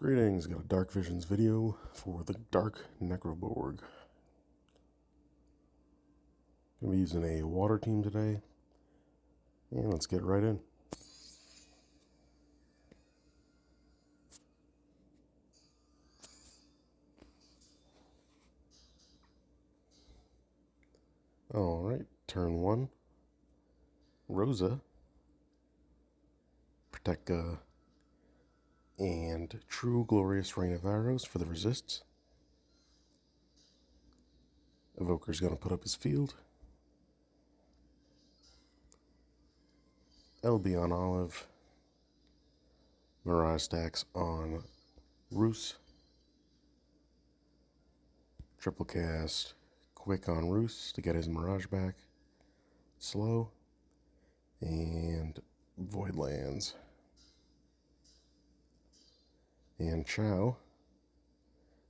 Greetings, got a Dark Visions video for the Dark Necroborg. Gonna be using a water team today, and let's get right in. Alright, turn 1, Rosa, Protecta, and True Glorious Rain of Arrows for the resists. Evoker's gonna put up his field. LB on Olive, Mirage stacks on Roos, triple cast quick on Roos to get his Mirage back, slow, and Void lands. And Chow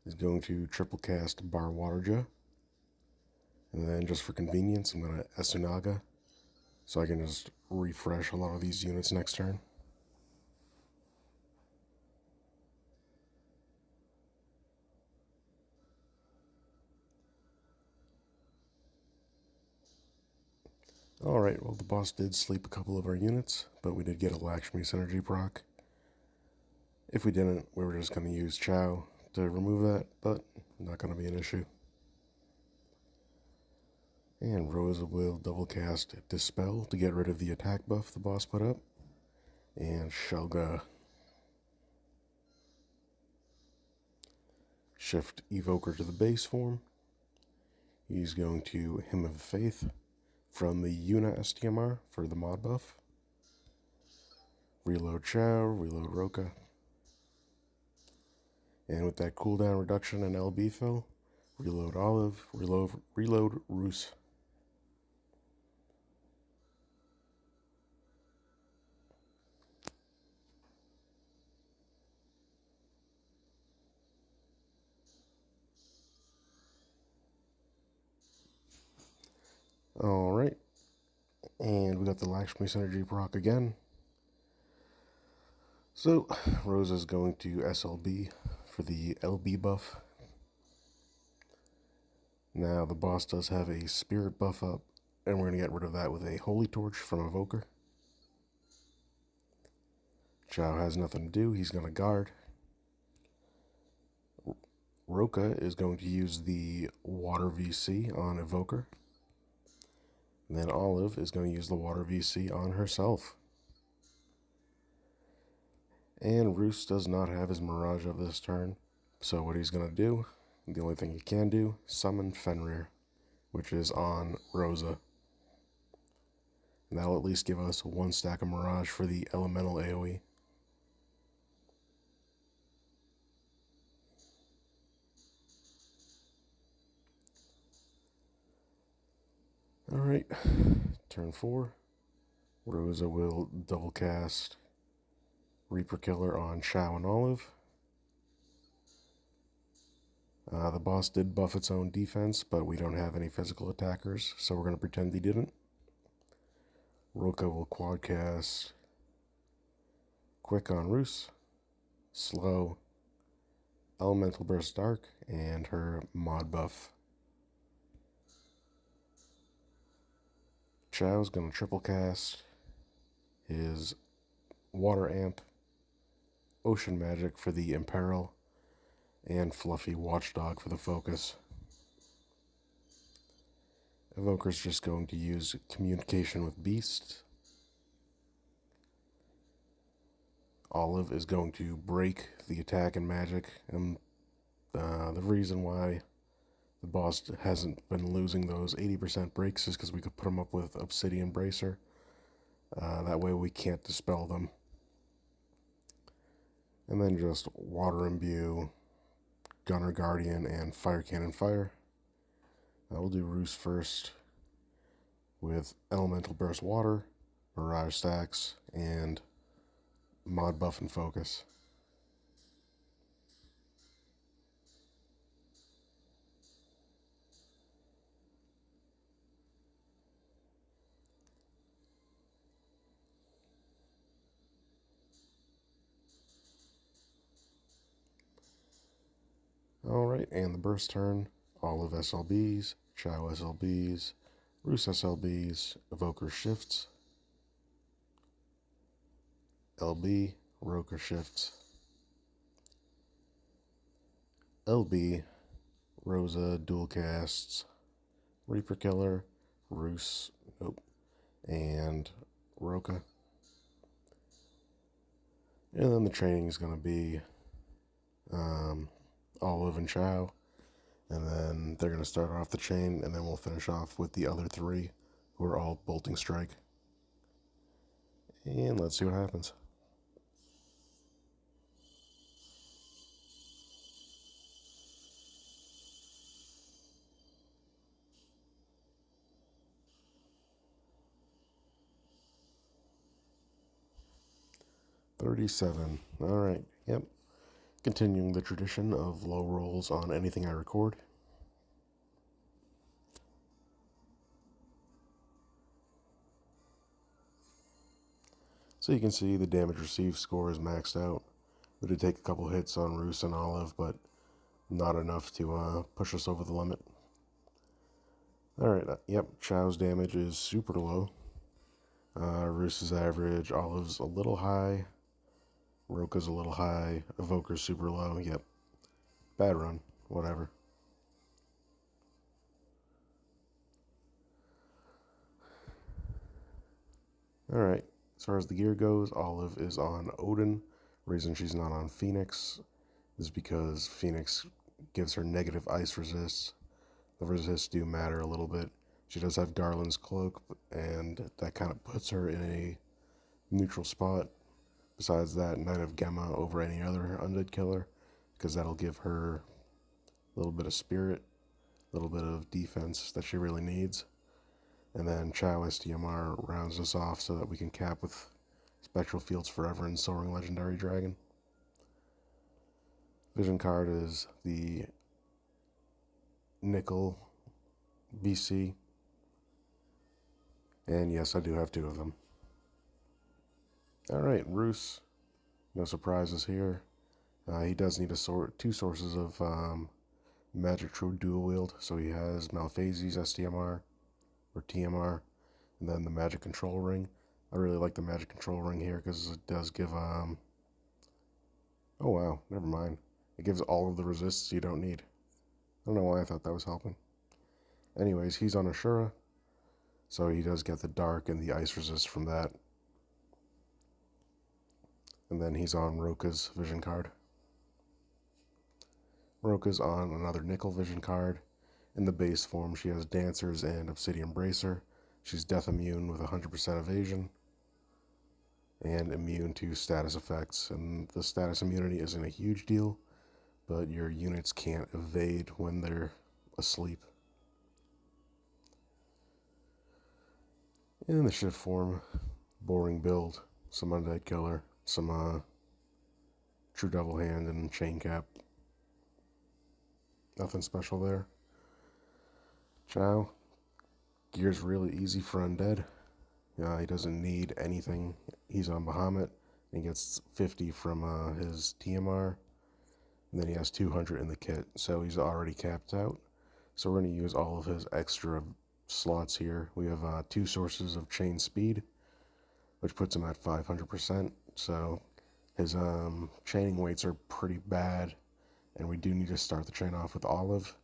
is going to triple cast Bar Waterja. And then just for convenience, I'm going to Esunaga so I can just refresh a lot of these units next turn. Alright, well the boss did sleep a couple of our units, but we did get a Lakshmi Synergy proc. If we didn't, we were just going to use Chow to remove that, but not going to be an issue. And Rosa will double cast Dispel to get rid of the attack buff the boss put up. And Shelga. Shift Evoker to the base form. He's going to Hymn of Faith from the Yuna STMR for the mod buff. Reload Chow, reload Roka. And with that cooldown reduction and LB fill, reload Olive, reload Roos. Alright, and we got the Lakshmi Synergy proc again. So, Rosa's going to SLB for the LB buff. Now, the boss does have a Spirit buff up, and we're going to get rid of that with a Holy Torch from Evoker. Chow has nothing to do, he's going to guard. Roka is going to use the Water VC on Evoker. And then Olive is going to use the Water VC on herself. And Roos does not have his Mirage of this turn. So what he's going to do, the only thing he can do, summon Fenrir, which is on Rosa. And that'll at least give us one stack of Mirage for the Elemental AoE. Alright, turn 4. Rosa will double cast Reaper Killer on Chow and Olive. The boss did buff its own defense, but we don't have any physical attackers, so we're going to pretend he didn't. Roka will quadcast Quick on Roos, slow, Elemental Burst Dark, and her mod buff. Chow's going to triple cast his Water Amp, Ocean Magic for the Imperil, and Fluffy Watchdog for the focus. Evoker's just going to use Communication with Beast. Olive is going to break the attack and magic, and the reason why the boss hasn't been losing those 80% breaks is because we could put them up with Obsidian Bracer. That way we can't dispel them. And then just Water Imbue, Gunner Guardian, and Fire Cannon Fire. We'll do Roos first with Elemental Burst Water, Mirage stacks, and mod buff and focus. Alright, and the burst turn, Olive SLBs, Chow SLBs, Roos SLBs, Evoker Shifts, LB, Roker Shifts, LB, Rosa Dual Casts, Reaper Killer, Roos, nope, and Roka. And then the training is going to be Olive and Chow. And then they're going to start off the chain, and then we'll finish off with the other three, who are all Bolting Strike. And let's see what happens. $37. Alright, yep. Continuing the tradition of low rolls on anything I record. So you can see the damage received score is maxed out. We did take a couple hits on Roos and Olive, but not enough to push us over the limit. Alright, yep, Chow's damage is super low. Roos is average, Olive's a little high, Roka's a little high, Evoker's super low, yep. Bad run, whatever. Alright, as far as the gear goes, Olive is on Odin. Reason she's not on Phoenix is because Phoenix gives her negative ice resists. The resists do matter a little bit. She does have Garland's Cloak, and that kind of puts her in a neutral spot. Besides that, Knight of Gemma over any other undead killer, because that'll give her a little bit of spirit, a little bit of defense that she really needs. And then Chow STMR rounds us off so that we can cap with Spectral Fields Forever and Soaring Legendary Dragon. Vision card is the Nickel BC. And yes, I do have two of them. Alright, Roos. No surprises here. He does need two sources of Magic True Dual Wield. So he has Malphases STMR, or TMR, and then the Magic Control Ring. I really like the Magic Control Ring here because it does give, oh wow, never mind. It gives all of the resists you don't need. I don't know why I thought that was helping. Anyways, he's on Ashura, so he does get the Dark and the Ice resist from that. And then he's on Roka's Vision card. Roka's on another Nickel Vision card. In the base form, she has Dancers and Obsidian Bracer. She's death immune with 100% evasion and immune to status effects. And the status immunity isn't a huge deal, but your units can't evade when they're asleep. In the shift form, boring build, some undead killer, some True Devil Hand and Chain Cap. Nothing special there. Chow, gear's really easy for undead. He doesn't need anything. He's on Bahamut and gets 50 from his TMR. And then he has 200 in the kit, so he's already capped out. So we're going to use all of his extra slots here. We have two sources of chain speed, which puts him at 500%. So his chaining weights are pretty bad, and we do need to start the chain off with Olive.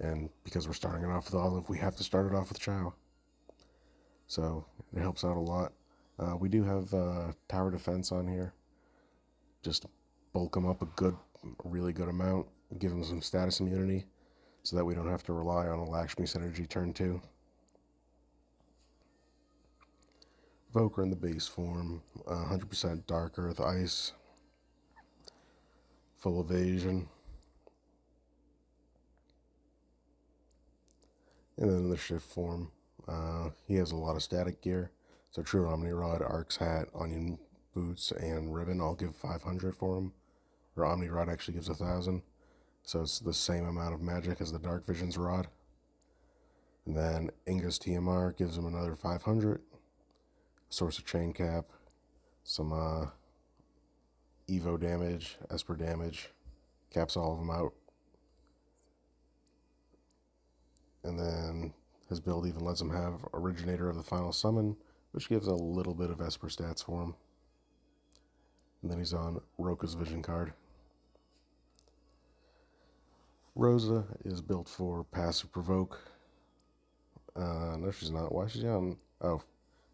And because we're starting it off with Olive, we have to start it off with Chow. So it helps out a lot. We do have tower defense on here. Just bulk him up a really good amount. Give him some status immunity so that we don't have to rely on a Lakshmi synergy turn 2. Evoker in the base form, 100% Dark Earth Ice, full evasion. And then in the shift form, he has a lot of static gear. So True Omni Rod, Ark's Hat, Onion Boots, and Ribbon all give 500 for him. Or Omni Rod actually gives 1,000. So it's the same amount of magic as the Dark Vision's Rod. And then Inga's TMR gives him another 500. Source of Chain Cap, some Evo damage, Esper damage, caps all of them out. And then his build even lets him have Originator of the Final Summon, which gives a little bit of Esper stats for him. And then he's on Roka's Vision card. Rosa is built for Passive Provoke. No, she's not. Why is she on? Oh,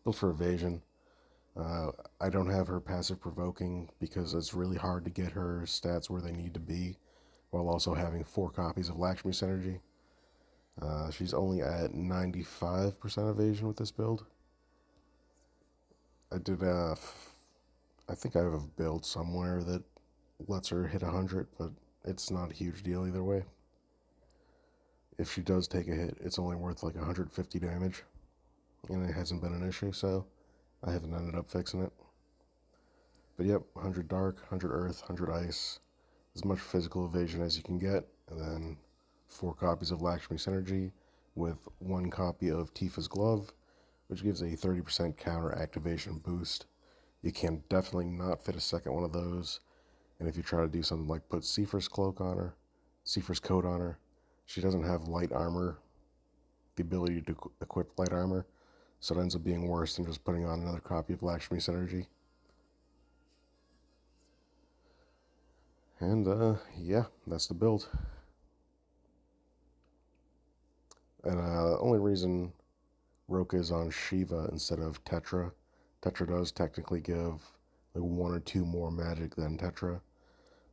built for Evasion. I don't have her Passive Provoking because it's really hard to get her stats where they need to be while also having 4 copies of Lakshmi Synergy. She's only at 95% evasion with this build. I think I have a build somewhere that lets her hit 100, but it's not a huge deal either way. If she does take a hit, it's only worth like 150 damage, and it hasn't been an issue, so I haven't ended up fixing it. But yep, 100 Dark, 100 Earth, 100 Ice, as much physical evasion as you can get, and then 4 copies of Lakshmi Synergy with 1 copy of Tifa's Glove, which gives a 30% counter activation boost. You can definitely not fit a second one of those, and if you try to do something like put Seifer's Cloak on her, Seifer's Coat on her, she doesn't have light armor, the ability to equip light armor, so it ends up being worse than just putting on another copy of Lakshmi Synergy. And yeah, that's the build. And the only reason Roka is on Shiva instead of Tetra, Tetra does technically give like 1 or 2 more magic than Tetra,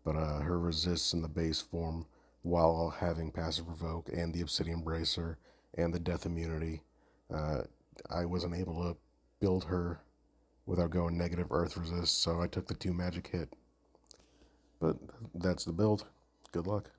but her resists in the base form while having Passive Provoke and the Obsidian Bracer and the Death Immunity. I wasn't able to build her without going negative Earth Resist, so I took the 2 magic hit. But that's the build. Good luck.